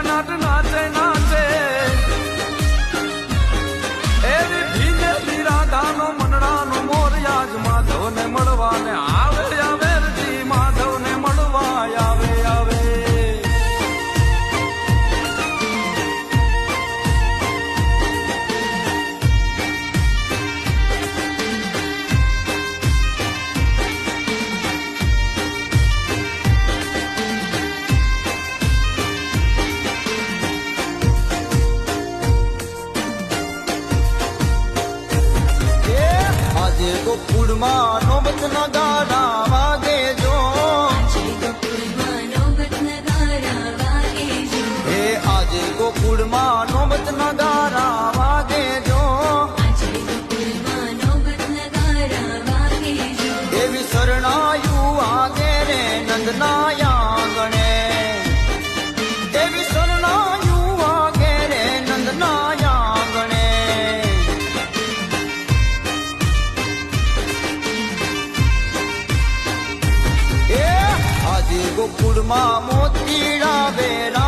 નાટ નાચે નાચે એવી ભીનેલી રાધાનો મનડાનો મોરયાજ માધવને મળવા ને આવે આવે જી માધવને મળવા આવે આવે ગોકુળમાં નોબત નગારા વાગે જો હે આજે ગોકુળમાં નોબત નગારા વાગે જો એવી શરણાયુ વાગે રે નંદનાયા ગણે એવી શરણાયુ વાગે રે નંદનાયા ગણે ગોકુળમાં મોતીડા વેરા